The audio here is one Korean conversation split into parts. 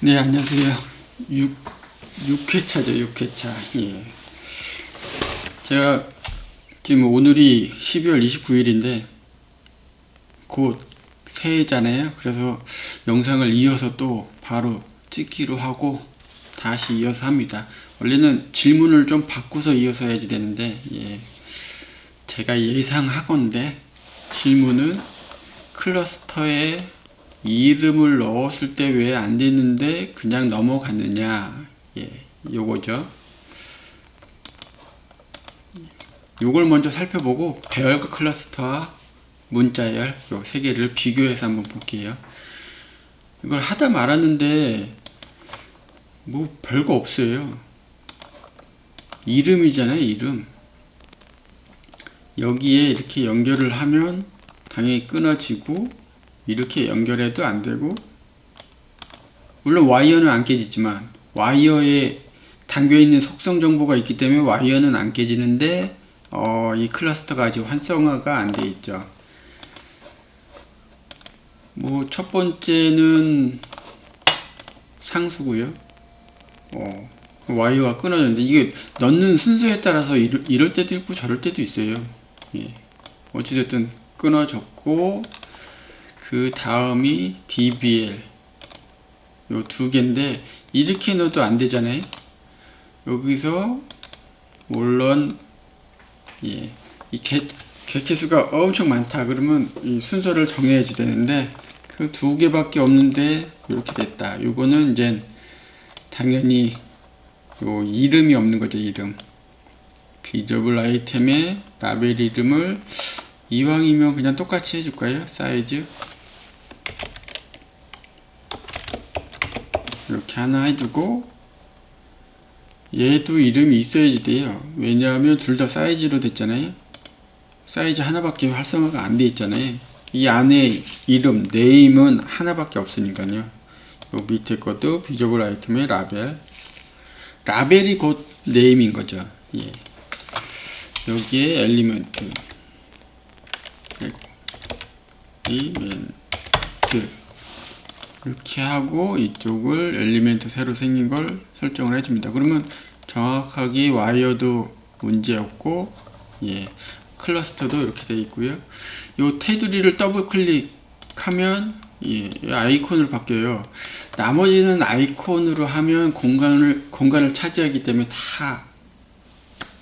네, 안녕하세요. 6회차죠, 6회차. 예. 제가 지금 오늘이 12월 29일인데, 곧 새해잖아요. 그래서 영상을 이어서 또 바로 찍기로 하고, 다시 이어서 합니다. 원래는 질문을 좀 바꾸서 이어서 해야지 되는데, 예. 제가 예상하건대, 질문은 클러스터에 이름을 넣었을 때 왜 안 됐는데 그냥 넘어갔느냐, 예, 요거죠. 요걸 먼저 살펴보고 배열과 클러스터와 문자열 요 세 개를 비교해서 한번 볼게요. 이걸 하다 말았는데 뭐 별거 없어요. 이름이잖아요, 이름. 여기에 이렇게 연결을 하면 당연히 끊어지고, 이렇게 연결해도 안 되고, 물론 와이어는 안 깨지지만 와이어에 담겨있는 속성 정보가 있기 때문에 와이어는 안 깨지는데 이 클러스터가 아직 활성화가 안 돼 있죠. 뭐 첫 번째는 상수고요. 와이어가 끊어졌는데 이게 넣는 순서에 따라서 이럴 때도 있고 저럴 때도 있어요. 예. 어찌됐든 끊어졌고, 그 다음이 DBL 요 두 개인데 이렇게 넣어도 안 되잖아요. 여기서 물론 이 객체수가 엄청 많다 그러면 이 순서를 정해야지 되는데 그 두 개밖에 없는데 이렇게 됐다. 요거는 이제 당연히 요 이름이 없는 거죠. 이름. 비저블 아이템의 라벨 이름을 이왕이면 그냥 똑같이 해줄까요? 사이즈 이렇게 하나 해주고, 얘도 이름이 있어야지 돼요. 왜냐하면 둘 다 사이즈로 됐잖아요. 사이즈 하나밖에 활성화가 안 돼 있잖아요. 이 안에 이름, 네임은 하나밖에 없으니까요. 요 밑에 것도 비저블 아이템의 라벨. 라벨이 곧 네임인 거죠. 예. 여기에 엘리멘트. 엘리멘트. 이렇게 하고 이쪽을 엘리멘트 새로 생긴 걸 설정을 해줍니다. 그러면 정확하게 와이어도 문제없고, 예, 클러스터도 이렇게 되어 있고요. 요 테두리를 더블 클릭하면 예, 아이콘으로 바뀌어요. 나머지는 아이콘으로 하면 공간을 차지하기 때문에 다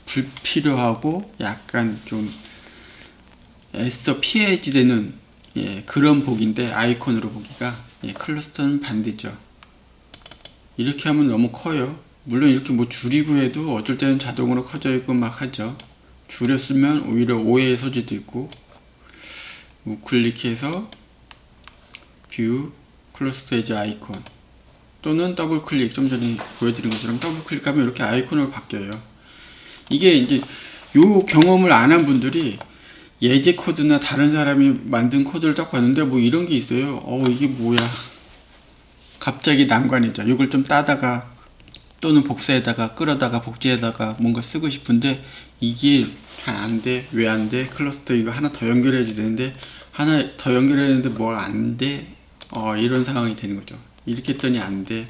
불필요하고 약간 좀 애써 피해야지 되는, 예, 그런 보기인데 아이콘으로 보기가, 예, 클러스터는 반대죠. 이렇게 하면 너무 커요. 물론 이렇게 뭐 줄이고 해도 어쩔 때는 자동으로 커져 있고 막 하죠. 줄였으면 오히려 오해의 소지도 있고. 우클릭해서 뷰 클러스터 에즈 아이콘 또는 더블 클릭, 좀 전에 보여드린 것처럼 더블 클릭하면 이렇게 아이콘으로 바뀌어요. 이게 이제 요 경험을 안 한 분들이 예제 코드나 다른 사람이 만든 코드를 딱 봤는데 뭐 이런 게 있어요. 이게 뭐야, 갑자기 난관이죠. 이걸 좀 따다가 또는 복사에다가 끌어다가 복제에다가 뭔가 쓰고 싶은데 이게 잘 안 돼. 왜 안 돼? 클러스터 이거 하나 더 연결해야 되는데 하나 더 연결해야 되는데 뭘 안 돼? 이런 상황이 되는 거죠. 이렇게 했더니 안 돼.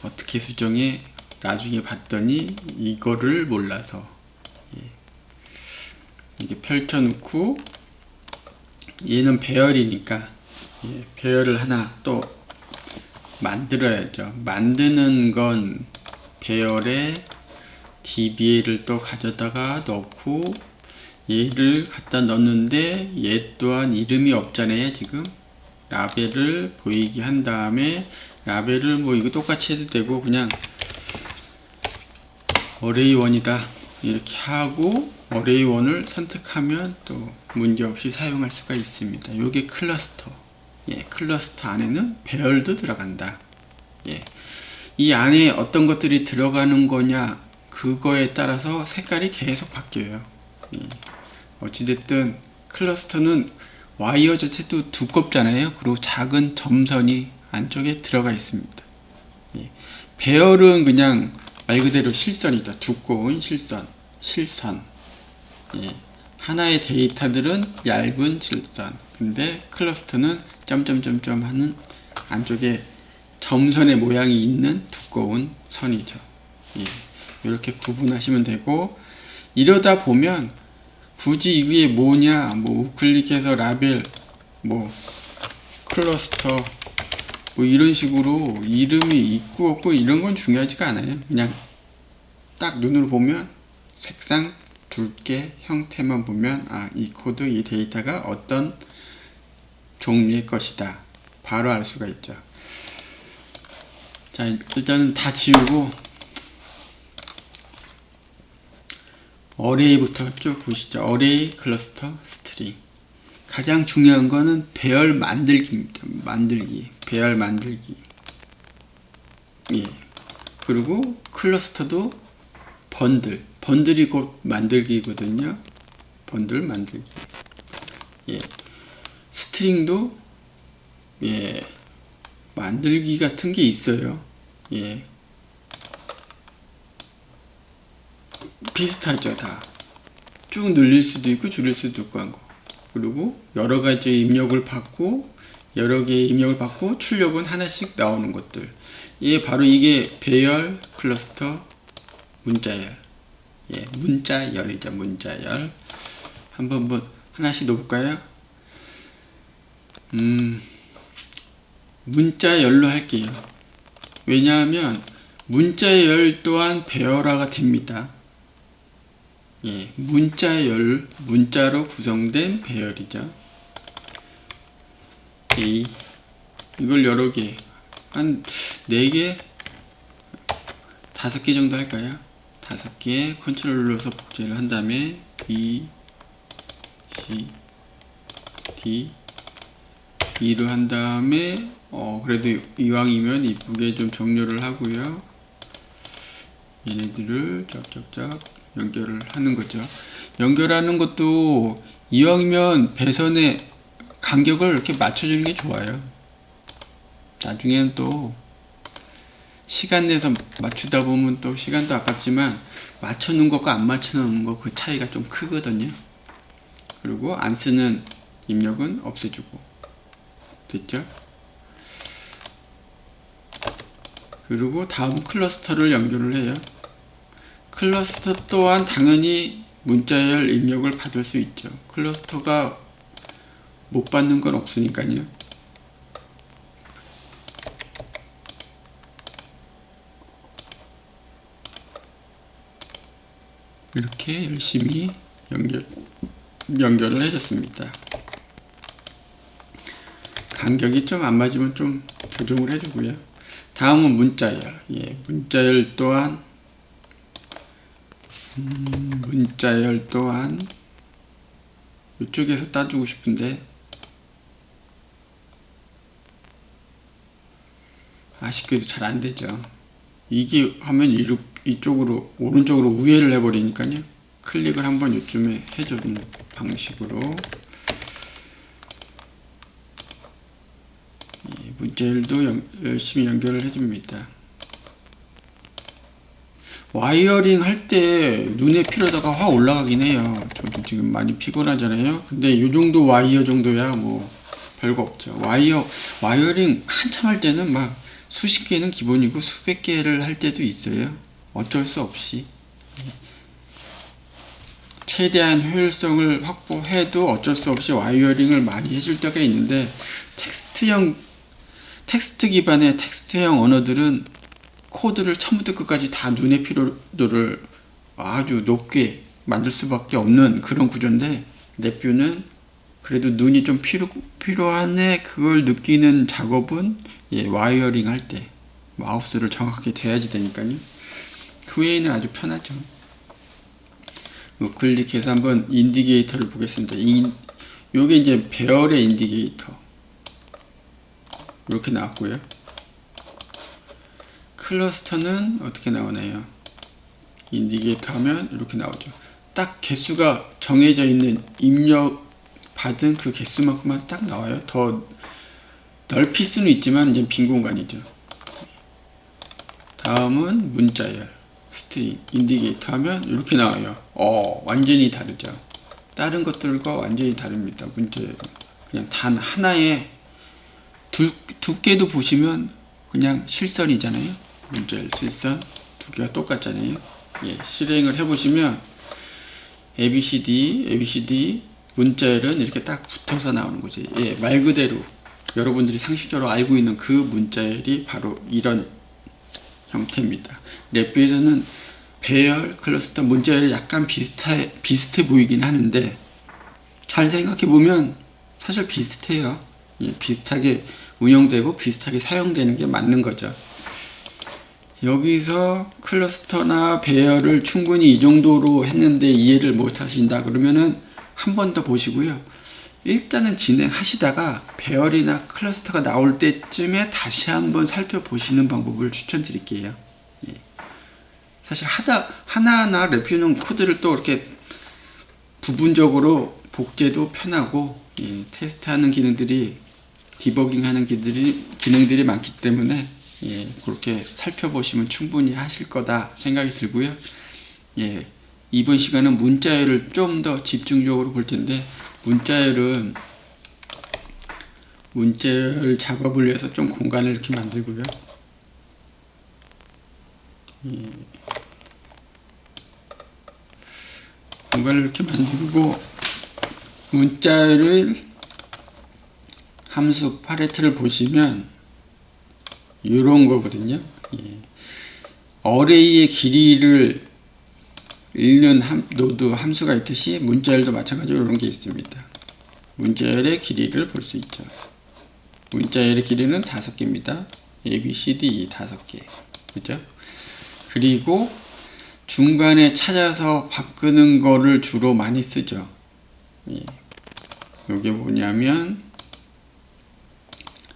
어떻게 수정해? 나중에 봤더니 이거를 몰라서. 예. 이게 펼쳐놓고, 얘는 배열이니까, 예, 배열을 하나 또 만들어야죠. 만드는 건 배열에 DBA를 또 가져다가 넣고, 얘를 갖다 넣는데 얘 또한 이름이 없잖아요. 지금 라벨을 보이게 한 다음에 라벨을 뭐 이거 똑같이 해도 되고 그냥 어레이1이다 이렇게 하고 어레이1을 선택하면 또 문제없이 사용할 수가 있습니다. 요게 클러스터. 예, 클러스터 안에는 배열도 들어간다. 예, 이 안에 어떤 것들이 들어가는 거냐 그거에 따라서 색깔이 계속 바뀌어요. 예, 어찌됐든 클러스터는 와이어 자체도 두껍잖아요. 그리고 작은 점선이 안쪽에 들어가 있습니다. 예, 배열은 그냥 말 그대로 실선이죠. 두꺼운 실선. 예, 하나의 데이터들은 얇은 실선. 근데 클러스터는 점점점점 하는 안쪽에 점선의 모양이 있는 두꺼운 선이죠. 예, 이렇게 구분하시면 되고, 이러다 보면 굳이 이게 뭐냐, 뭐 우클릭해서 라벨, 뭐 클러스터, 뭐 이런 식으로 이름이 있고 없고 이런 건 중요하지가 않아요. 그냥 딱 눈으로 보면 색상, 굵게, 형태만 보면 이 코드, 이 데이터가 어떤 종류의 것이다 바로 알 수가 있죠. 자, 일단은 다 지우고 어레이부터 쭉 보시죠. 어레이, 클러스터, 스트링. 가장 중요한 거는 배열 만들기입니다. 만들기, 배열 만들기. 예. 그리고 클러스터도 번들, 번들이 곧 만들기거든요. 번들 만들기. 예. 스트링도 예, 만들기 같은 게 있어요. 예. 비슷하죠, 다. 쭉 늘릴 수도 있고 줄일 수도 있고 한 거. 그리고 여러 가지 입력을 받고 여러 개의 입력을 받고 출력은 하나씩 나오는 것들. 예, 바로 이게 배열, 클러스터, 문자열. 예, 문자열이죠, 문자열. 한번 뭐 하나씩 넣어볼까요? 문자열로 할게요. 왜냐하면 문자열 또한 배열화가 됩니다. 예, 문자열, 문자로 구성된 배열이죠. A, 이걸 여러 개, 한 4개, 5개 정도 할까요? 5개 컨트롤 눌러서 복제를 한 다음에 B, C, D, E로 한 다음에 그래도 이왕이면 이쁘게 좀 정렬을 하고요. 얘네들을 쫙쫙쫙 연결을 하는 거죠. 연결하는 것도 이왕이면 배선의 간격을 이렇게 맞춰주는 게 좋아요. 나중에는 또 시간 내서 맞추다 보면 또 시간도 아깝지만 맞춰놓은 것과 안 맞춰놓은 것 그 차이가 좀 크거든요. 그리고 안 쓰는 입력은 없애주고. 됐죠? 그리고 다음 클러스터를 연결을 해요. 클러스터 또한 당연히 문자열 입력을 받을 수 있죠. 클러스터가 못 받는 건 없으니까요. 이렇게 열심히 연결을 해줬습니다. 간격이 좀 안 맞으면 좀 조정을 해주고요. 다음은 문자열. 예, 문자열 또한 이쪽에서 따주고 싶은데 아쉽게도 잘 안되죠. 이게 하면 이쪽으로 오른쪽으로 우회를 해버리니까요. 클릭을 한번 이쯤에 해주는 방식으로 문자열도 열심히 연결을 해줍니다. 와이어링 할 때 눈의 피로도가 확 올라가긴 해요. 저도 지금 많이 피곤하잖아요. 근데 이 정도 와이어 정도야 뭐 별거 없죠. 와이어링 한참 할 때는 막 수십 개는 기본이고 수백 개를 할 때도 있어요. 어쩔 수 없이. 최대한 효율성을 확보해도 어쩔 수 없이 와이어링을 많이 해줄 때가 있는데 텍스트 기반의 텍스트형 언어들은 코드를 처음부터 끝까지 다 눈의 피로도를 아주 높게 만들 수밖에 없는 그런 구조인데 랩뷰는 그래도 눈이 좀 필요하네 그걸 느끼는 작업은 와이어링 할 때 마우스를 정확하게 대야지 되니까요. 그 외에는 아주 편하죠. 클릭해서 한번 인디게이터를 보겠습니다. 요게 이제 배열의 인디게이터 이렇게 나왔고요. 클러스터는 어떻게 나오나요? 인디게이터 하면 이렇게 나오죠. 딱 개수가 정해져 있는 입력 받은 그 개수만큼만 딱 나와요. 더 넓힐 수는 있지만 이제 빈 공간이죠. 다음은 문자열, 스트링, 인디게이터 하면 이렇게 나와요. 완전히 다르죠. 다른 것들과 완전히 다릅니다. 문자열은 그냥 단 하나의 두께도 보시면 그냥 실선이잖아요. 문자열 실선 두 개가 똑같잖아요. 예, 실행을 해보시면 ABCD 문자열은 이렇게 딱 붙어서 나오는 거지. 예, 말 그대로 여러분들이 상식적으로 알고 있는 그 문자열이 바로 이런 형태입니다. 랩뷰에서는 배열, 클러스터, 문자열이 약간 비슷해 보이긴 하는데 잘 생각해 보면 사실 비슷해요. 예, 비슷하게 운영되고 비슷하게 사용되는 게 맞는 거죠. 여기서 클러스터나 배열을 충분히 이 정도로 했는데 이해를 못 하신다 그러면은 한 번 더 보시고요. 일단은 진행하시다가 배열이나 클러스터가 나올 때쯤에 다시 한번 살펴보시는 방법을 추천드릴게요. 예. 사실 하나하나 랩뷰는 코드를 또 이렇게 부분적으로 복제도 편하고, 예, 테스트하는 기능들이, 디버깅하는 기능들이 많기 때문에, 예, 그렇게 살펴보시면 충분히 하실 거다 생각이 들고요. 예, 이번 시간은 문자열을 좀 더 집중적으로 볼 텐데, 문자열 작업을 위해서 좀 공간을 이렇게 만들고요. 예, 공간을 이렇게 만들고 문자열을 함수 팔레트를 보시면 이런 거거든요. 예. 어레이의 길이를 읽는 노드 함수가 있듯이 문자열도 마찬가지로 이런 게 있습니다. 문자열의 길이를 볼 수 있죠. 문자열의 길이는 5개입니다. A, B, C, D 5개. 그죠? 그리고 중간에 찾아서 바꾸는 거를 주로 많이 쓰죠. 예. 이게 뭐냐면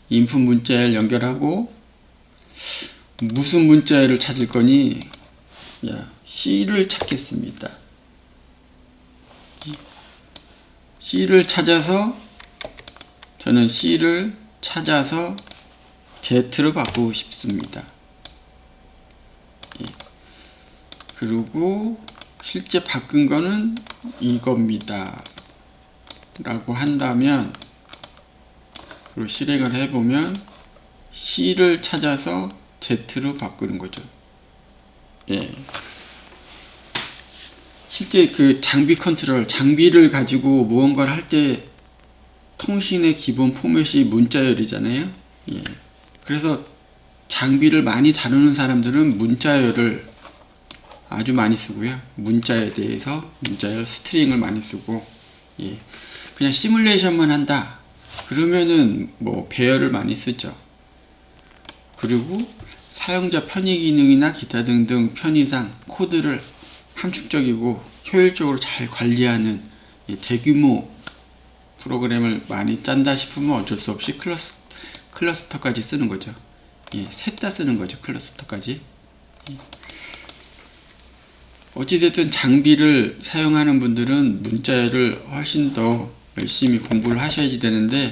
인풋 문자열 연결하고 무슨 문자열을 찾을 거니? C를 찾겠습니다. C를 찾아서 저는 C를 찾아서 Z로 바꾸고 싶습니다. 예. 그리고 실제 바꾼 거는 이겁니다. 라고 한다면, 그리고 실행을 해보면 C를 찾아서 Z로 바꾸는 거죠. 예. 실제 그 장비 컨트롤, 장비를 가지고 무언가를 할 때 통신의 기본 포맷이 문자열이잖아요. 예. 그래서 장비를 많이 다루는 사람들은 문자열을 아주 많이 쓰고요. 문자에 대해서 문자열 스트링을 많이 쓰고, 예. 그냥 시뮬레이션만 한다 그러면은 뭐 배열을 많이 쓰죠. 그리고 사용자 편의 기능이나 기타 등등 편의상 코드를 함축적이고 효율적으로 잘 관리하는 대규모 프로그램을 많이 짠다 싶으면 어쩔 수 없이 클러스터까지 쓰는 거죠. 예, 셋 다 쓰는 거죠. 클러스터까지. 예. 어찌됐든 장비를 사용하는 분들은 문자열을 훨씬 더 열심히 공부를 하셔야지 되는데,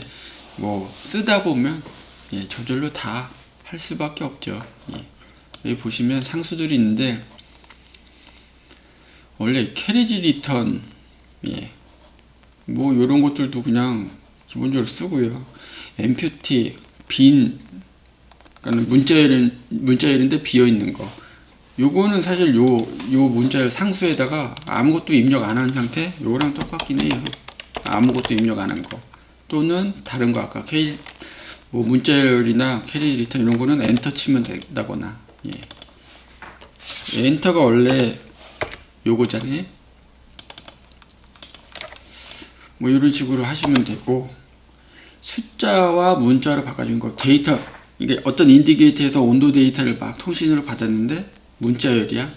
뭐 쓰다 보면, 예, 저절로 다 할 수밖에 없죠. 예. 여기 보시면 상수들이 있는데 원래 캐리지 리턴, 예, 뭐 요런 것들도 그냥 기본적으로 쓰고요. 엠퓨티, 빈, 그러니까 문자열인데 비어있는 거, 요거는 사실 요 문자열 상수에다가 아무것도 입력 안 한 상태, 요거랑 똑같긴 해요. 아무것도 입력 안 한 거, 또는 다른 거, 아까 뭐 문자열이나 캐리 리턴 이런 거는 엔터 치면 된다거나, 예. 엔터가 원래 요거잖아요. 뭐 이런 식으로 하시면 되고, 숫자와 문자로 바꿔준 거, 데이터, 이게 어떤 인디게이터에서 온도 데이터를 막 통신으로 받았는데 문자열이야.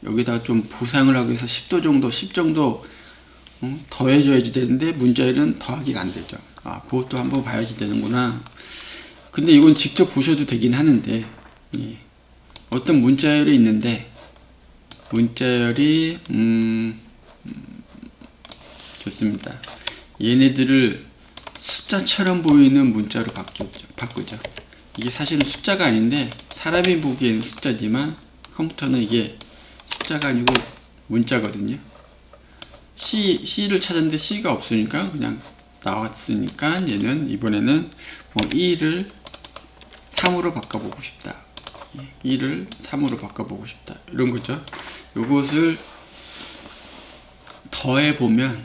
여기다가 좀 보상을 하기 위해서 10도 정도, 10 정도 더해줘야지 되는데 문자열은 더하기가 안 되죠. 아, 그것도 한번 봐야지 되는구나. 근데 이건 직접 보셔도 되긴 하는데, 예. 어떤 문자열이 있는데, 문자열이 좋습니다. 얘네들을 숫자처럼 보이는 문자로 바꾸죠. 이게 사실은 숫자가 아닌데 사람이 보기에는 숫자지만 컴퓨터는 이게 숫자가 아니고 문자거든요. C를 찾았는데 C가 없으니까 그냥 나왔으니까 얘는 이번에는 뭐 2를 3으로 바꿔보고 싶다. 1을 3으로 바꿔보고 싶다. 이런 거죠. 요것을 더해보면,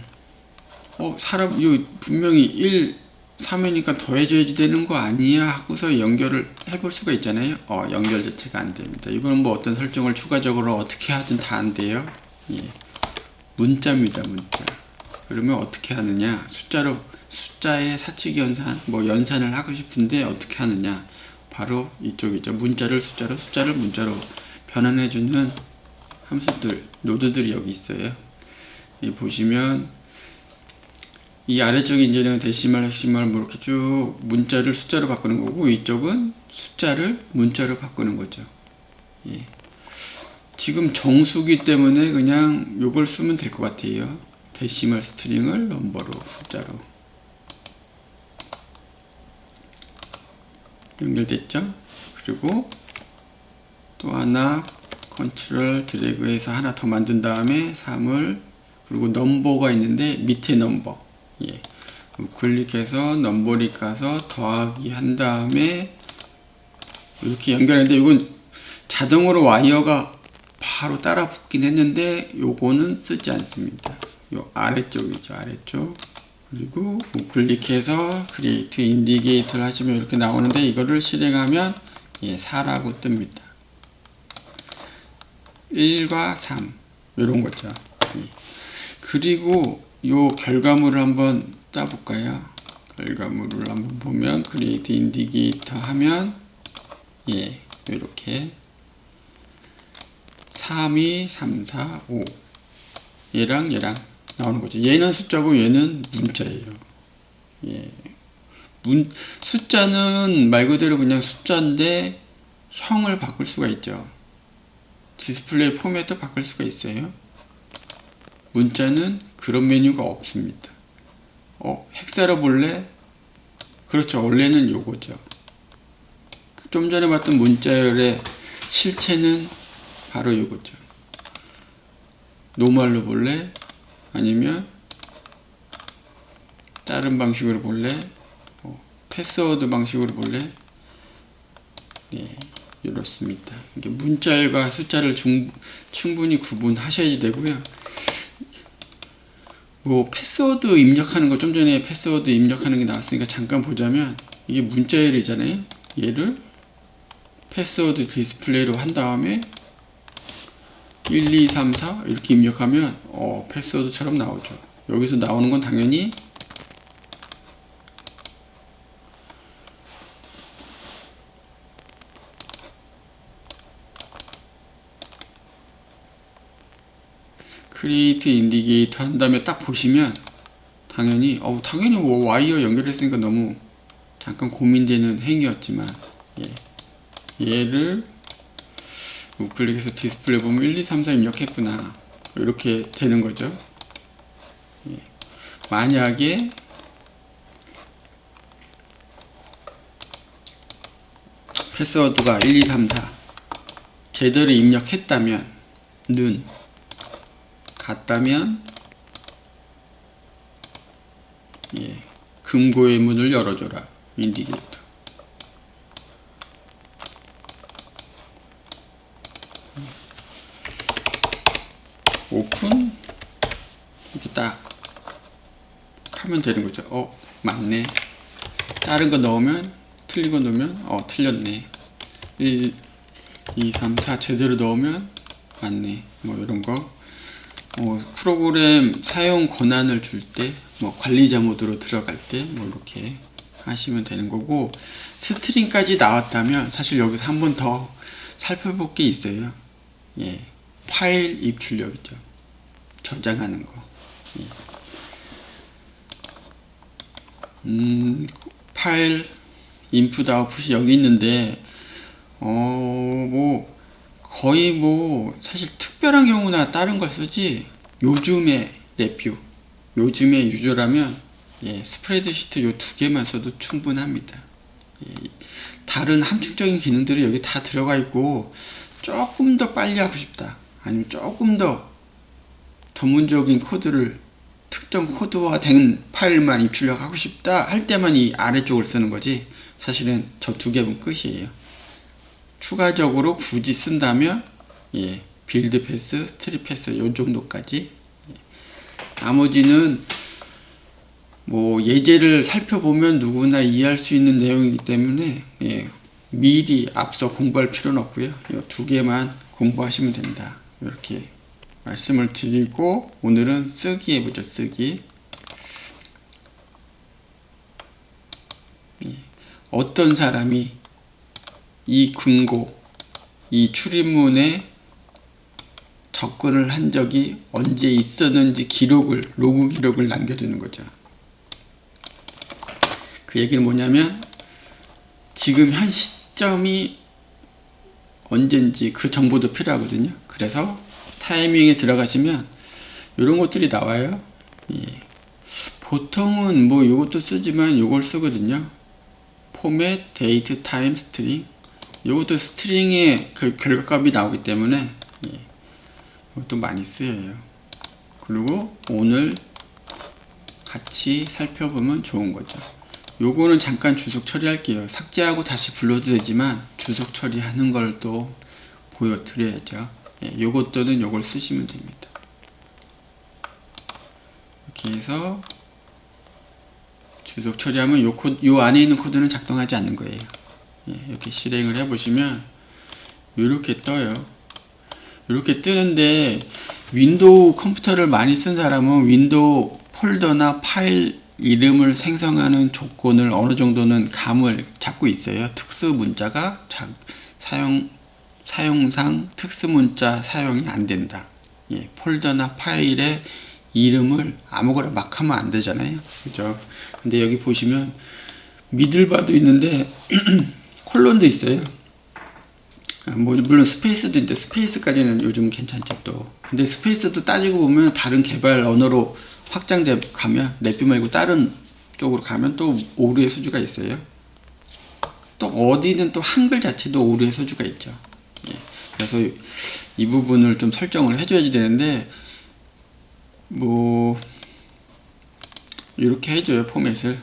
사람, 분명히 1, 3이니까 더해줘야지 되는 거 아니야? 하고서 연결을 해볼 수가 있잖아요. 연결 자체가 안 됩니다. 이거는 뭐 어떤 설정을 추가적으로 어떻게 하든 다 안 돼요. 문자입니다, 문자. 그러면 어떻게 하느냐? 숫자의 사칙 연산, 연산을 하고 싶은데 어떻게 하느냐? 바로 이쪽이죠. 문자를 숫자로, 숫자를 문자로 변환해주는 함수들, 노드들이 여기 있어요. 보시면 이 아래쪽에 이제는 데시말, 헥시말 이렇게 쭉 문자를 숫자로 바꾸는 거고, 이쪽은 숫자를 문자로 바꾸는 거죠. 지금 정수기 때문에 그냥 요걸 쓰면 될 것 같아요. 데시멀 스트링을 넘버로, 숫자로. 연결됐죠? 그리고 또 하나 컨트롤 드래그해서 하나 더 만든 다음에 3을, 그리고 넘버가 있는데 밑에 넘버, 클릭해서 넘버리 가서 더하기 한 다음에 이렇게 연결했는데, 이건 자동으로 와이어가 바로 따라 붙긴 했는데 요거는 쓰지 않습니다. 요 아래쪽이죠, 아래쪽. 그리고 클릭해서 create indicator 하시면 이렇게 나오는데, 이거를 실행하면 4라고 뜹니다. 1과 3 이런 거죠. 그리고 요 결과물을 한번 따볼까요? 결과물을 한번 보면 create indicator 하면 이렇게 3, 2, 3, 4, 5 얘랑 나오는 거죠. 얘는 숫자고 얘는 문자예요. 숫자는 말 그대로 그냥 숫자인데 형을 바꿀 수가 있죠. 디스플레이 포맷도 바꿀 수가 있어요. 문자는 그런 메뉴가 없습니다. 헥사로 볼래? 그렇죠. 원래는 요거죠. 좀 전에 봤던 문자열의 실체는 바로 요거죠. 노멀로 볼래? 아니면 다른 방식으로 볼래? 패스워드 방식으로 볼래? 이렇습니다. 이게 문자열과 숫자를 충분히 구분하셔야 되고요. 패스워드 입력하는 거, 좀 전에 패스워드 입력하는 게 나왔으니까 잠깐 보자면, 이게 문자열이잖아요. 얘를 패스워드 디스플레이로 한 다음에 1, 2, 3, 4 이렇게 입력하면 패스워드처럼 나오죠. 여기서 나오는 건 당연히 create indicator 한 다음에 딱 보시면 당연히 와이어 연결했으니까 너무 잠깐 고민되는 행위였지만, 얘를 우클릭해서 디스플레이 보면 1, 2, 3, 4 입력했구나, 이렇게 되는 거죠. 만약에 패스워드가 1, 2, 3, 4 제대로 입력했다면, 같다면 금고의 문을 열어줘라, 인디게이터. 오픈 이렇게 딱 하면 되는 거죠. 맞네. 다른 거 넣으면, 틀린 거 넣으면 틀렸네. 1, 2, 3, 4 제대로 넣으면 맞네. 이런 거. 프로그램 사용 권한을 줄 때, 관리자 모드로 들어갈 때, 이렇게 하시면 되는 거고, 스트링까지 나왔다면, 사실 여기서 한 번 더 살펴볼 게 있어요. 파일 입출력이죠. 저장하는 거. 파일, 인풋, 아웃풋이 여기 있는데, 거의 사실 특별한 경우나 다른 걸 쓰지, 요즘의 레뷰, 요즘의 유저라면, 스프레드시트 요 두 개만 써도 충분합니다. 다른 함축적인 기능들이 여기 다 들어가 있고, 조금 더 빨리 하고 싶다, 아니면 조금 더 전문적인 코드를, 특정 코드화 된 파일만 입출력하고 싶다 할 때만 이 아래쪽을 쓰는 거지, 사실은 저 두 개면 끝이에요. 추가적으로 굳이 쓴다면 빌드 패스, 스트립 패스 요 정도까지. 나머지는 뭐 예제를 살펴보면 누구나 이해할 수 있는 내용이기 때문에 미리 앞서 공부할 필요는 없고요. 이 두 개만 공부하시면 된다. 이렇게 말씀을 드리고 오늘은 쓰기 해보죠. 쓰기. 어떤 사람이 이 금고, 이 출입문에 접근을 한 적이 언제 있었는지 로그 기록을 남겨두는 거죠. 그 얘기는 뭐냐면 지금 현 시점이 언젠지 그 정보도 필요하거든요. 그래서 타이밍에 들어가시면 이런 것들이 나와요. 보통은 뭐 이것도 쓰지만 이걸 쓰거든요. 포맷, 데이트, 타임, 스트링. 이것도 스트링의 그 결과값이 나오기 때문에 이것도 많이 쓰여요. 그리고 오늘 같이 살펴보면 좋은 거죠. 요거는 잠깐 주석 처리할게요. 삭제하고 다시 불러도 되지만 주석 처리하는 걸 또 보여드려야죠. 요것들은 요걸 쓰시면 됩니다. 이렇게 해서 주석 처리하면 요 안에 있는 코드는 작동하지 않는 거예요. 이렇게 실행을 해보시면 이렇게 떠요. 이렇게 뜨는데 윈도우 컴퓨터를 많이 쓴 사람은 윈도우 폴더나 파일 이름을 생성하는 조건을 어느 정도는 감을 잡고 있어요. 특수 문자가 사용상 특수 문자 사용이 안 된다. 폴더나 파일의 이름을 아무거나 막 하면 안 되잖아요. 그죠? 근데 여기 보시면 미들바도 있는데 콜론도 있어요. 물론 스페이스도 있는데 스페이스까지는 요즘 괜찮죠 또. 근데 스페이스도 따지고 보면 다른 개발 언어로 확장돼 가면 랩비 말고 다른 쪽으로 가면 또 오류의 소지가 있어요. 또 어디는 또 한글 자체도 오류의 소지가 있죠. 그래서 이 부분을 좀 설정을 해줘야지 되는데 뭐 이렇게 해줘요. 포맷을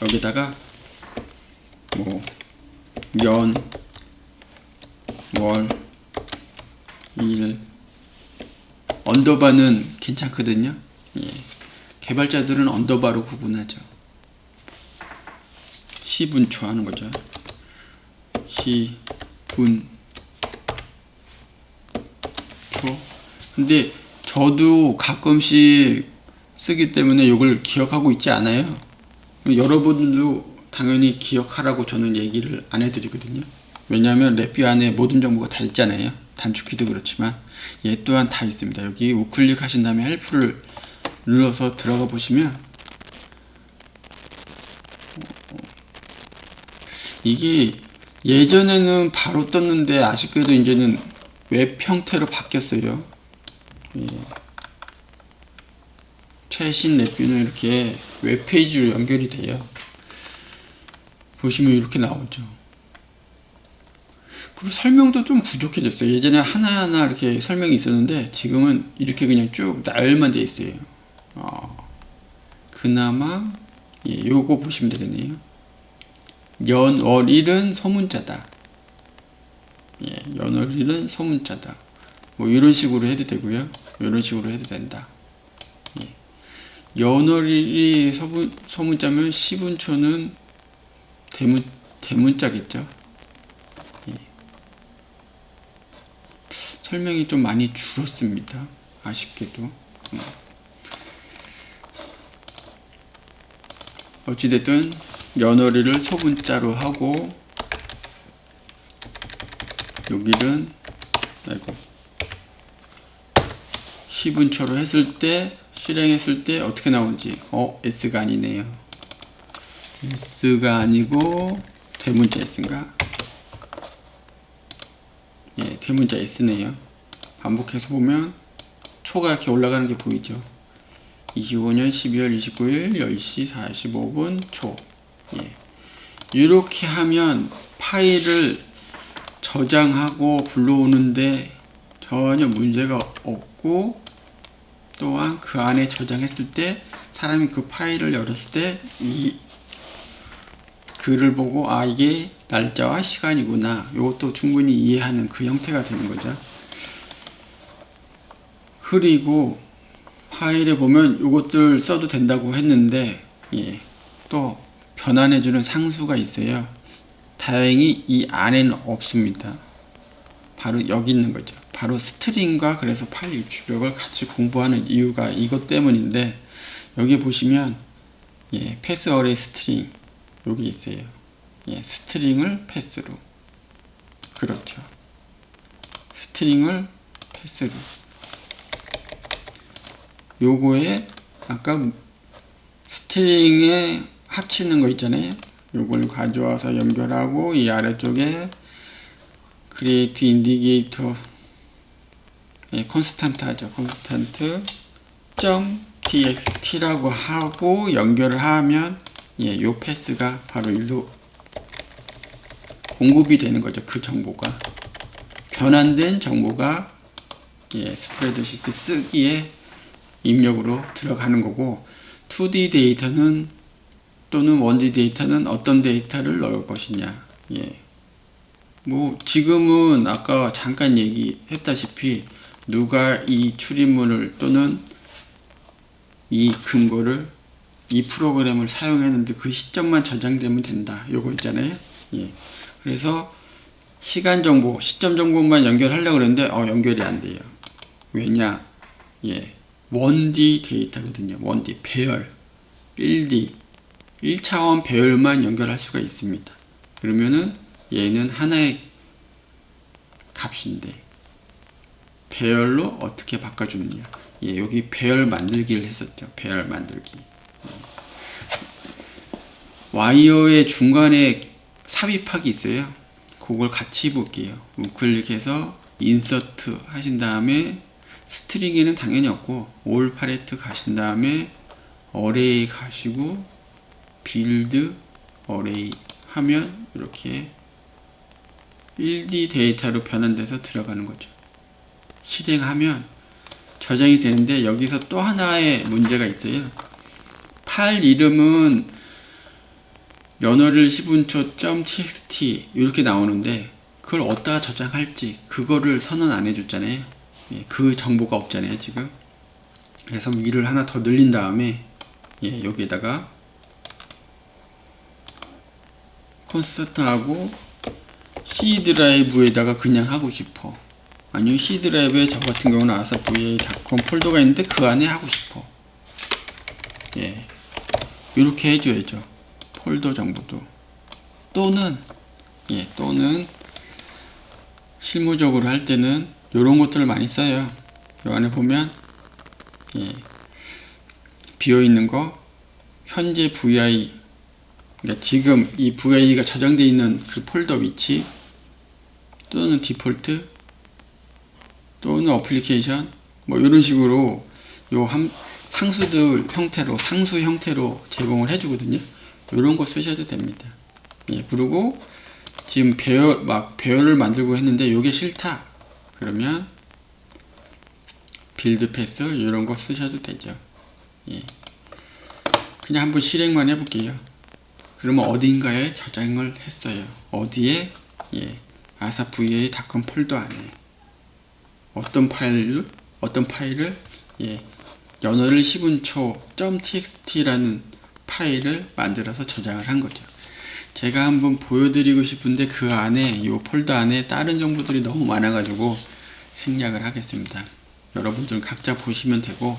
여기다가 뭐 연, 월, 일 언더바는 괜찮거든요. 개발자들은 언더바로 구분하죠. 시분초 하는 거죠. 시분초. 근데 저도 가끔씩 쓰기 때문에 이걸 기억하고 있지 않아요. 여러분들도 당연히 기억하라고 저는 얘기를 안 해드리거든요. 왜냐하면 랩뷰 안에 모든 정보가 다 있잖아요. 단축키도 그렇지만 얘 또한 다 있습니다. 여기 우클릭 하신 다음에 헬프를 눌러서 들어가 보시면 이게 예전에는 바로 떴는데 아쉽게도 이제는 웹 형태로 바뀌었어요. 최신 랩뷰는 이렇게 웹페이지로 연결이 돼요. 보시면 이렇게 나오죠. 그리고 설명도 좀 부족해졌어요. 예전에 하나하나 이렇게 설명이 있었는데 지금은 이렇게 그냥 쭉 나열만 되어 있어요. 그나마 요거 보시면 되겠네요. 연, 월, 일은 소문자다. 연, 월, 일은 소문자다. 뭐 이런 식으로 해도 되고요. 이런 식으로 해도 된다. 연, 월, 일이 소문자면 시분초는 대문자겠죠. 설명이 좀 많이 줄었습니다. 아쉽게도. 어찌됐든 연어리를 소문자로 하고 여기는 시분초로 했을 때 실행했을 때 어떻게 나오는지 S가 아니네요. S가 아니고 대문자 S인가? 대문자 S네요. 반복해서 보면 초가 이렇게 올라가는 게 보이죠. 25년 12월 29일 10시 45분 초. 이렇게 하면 파일을 저장하고 불러오는데 전혀 문제가 없고, 또한 그 안에 저장했을 때 사람이 그 파일을 열었을 때 이 글을 보고 아 이게 날짜와 시간이구나, 이것도 충분히 이해하는 그 형태가 되는 거죠. 그리고 파일에 보면 이것들 써도 된다고 했는데 또 변환해주는 상수가 있어요. 다행히 이 안에는 없습니다. 바로 여기 있는 거죠. 바로 스트링과 그래서 파일 입출력을 같이 공부하는 이유가 이것 때문인데, 여기 보시면 패스 어레이 스트링 여기 있어요. 스트링을 패스로, 그렇죠. 스트링을 패스로, 요거에 아까 스트링에 합치는 거 있잖아요. 요걸 가져와서 연결하고 이 아래쪽에 create indicator 컨스탄트 하죠. 컨스탄트 .txt라고 하고 연결을 하면 요 패스가 바로 일로 공급이 되는 거죠. 그 정보가 변환된 정보가 스프레드시트 쓰기에 입력으로 들어가는 거고, 2D 데이터는 또는 1D 데이터는 어떤 데이터를 넣을 것이냐. 뭐 지금은 아까 잠깐 얘기했다시피 누가 이 출입문을 또는 이 근거를 이 프로그램을 사용했는데 그 시점만 저장되면 된다, 요거 있잖아요. 그래서 시간 정보, 시점 정보만 연결하려고 그러는데 연결이 안 돼요. 왜냐? 1D 데이터거든요. 1D 배열, 1D 1차원 배열만 연결할 수가 있습니다. 그러면은 얘는 하나의 값인데 배열로 어떻게 바꿔주느냐. 여기 배열 만들기를 했었죠. 배열 만들기. 와이어의 중간에 삽입하기 있어요. 그걸 같이 볼게요. 우클릭해서 인서트 하신 다음에 스트링에는 당연히 없고 올 팔레트 가신 다음에 어레이 가시고 빌드 어레이 하면 이렇게 1D 데이터로 변환돼서 들어가는 거죠. 실행하면 저장이 되는데 여기서 또 하나의 문제가 있어요. 파일 이름은 연어를 10분초 .txt 이렇게 나오는데 그걸 어디다 저장할지 그거를 선언 안 해줬잖아요. 그 정보가 없잖아요 지금. 그래서 위를 하나 더 늘린 다음에 여기에다가 콘스턴트 하고 C 드라이브에다가 그냥 하고 싶어, 아니면 C 드라이브에 저 같은 경우는 asav.va.com 폴더가 있는데 그 안에 하고 싶어, 이렇게 해줘야죠. 폴더 정보도. 또는 실무적으로 할 때는 이런 것들을 많이 써요. 이 안에 보면 비어있는 거 현재 VI, 그러니까 지금 이 VI가 저장되어 있는 그 폴더 위치, 또는 디폴트, 또는 어플리케이션, 뭐 이런 식으로 상수들 형태로, 상수 형태로 제공을 해주거든요. 이런 거 쓰셔도 됩니다. 그리고 지금 배열을 만들고 했는데 이게 싫다 그러면 빌드 패스 이런 거 쓰셔도 되죠. 그냥 한번 실행만 해볼게요. 그러면 어딘가에 저장을 했어요. 어디에? asav.va.com 폴더 안에. 어떤 파일을 연어를 10분초 .txt라는 파일을 만들어서 저장을 한 거죠. 제가 한번 보여드리고 싶은데 그 안에 이 폴더 안에 다른 정보들이 너무 많아가지고 생략을 하겠습니다. 여러분들 각자 보시면 되고,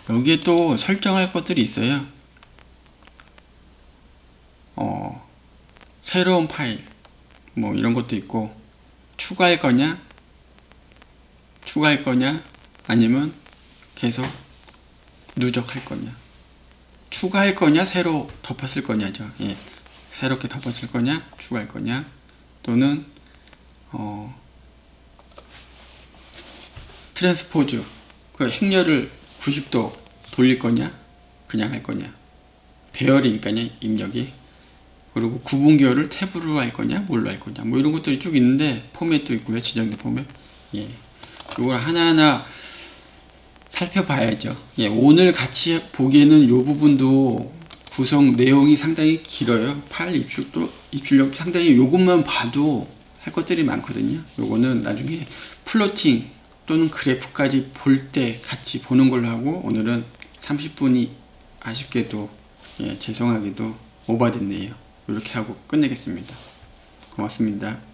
여기에 또 설정할 것들이 있어요. 새로운 파일 뭐 이런 것도 있고, 추가할 거냐 아니면 계속 누적할 거냐, 추가할 거냐 새로 덮었을 거냐죠. 새롭게 덮었을 거냐 추가할 거냐, 또는 트랜스포즈 그 행렬을 90도 돌릴 거냐 그냥 할 거냐, 배열이니까요 입력이. 그리고 구분기호를 탭으로 할 거냐 뭘로 할 거냐, 뭐 이런 것들이 쭉 있는데 포맷도 있고요. 지정된 포맷. 이걸 하나하나 살펴봐야죠. 오늘 같이 보기에는 이 부분도 구성 내용이 상당히 길어요. 파일 입출력 상당히 요것만 봐도 할 것들이 많거든요. 요거는 나중에 플로팅 또는 그래프까지 볼 때 같이 보는 걸로 하고, 오늘은 30분이 아쉽게도, 죄송하게도 오버됐네요. 이렇게 하고 끝내겠습니다. 고맙습니다.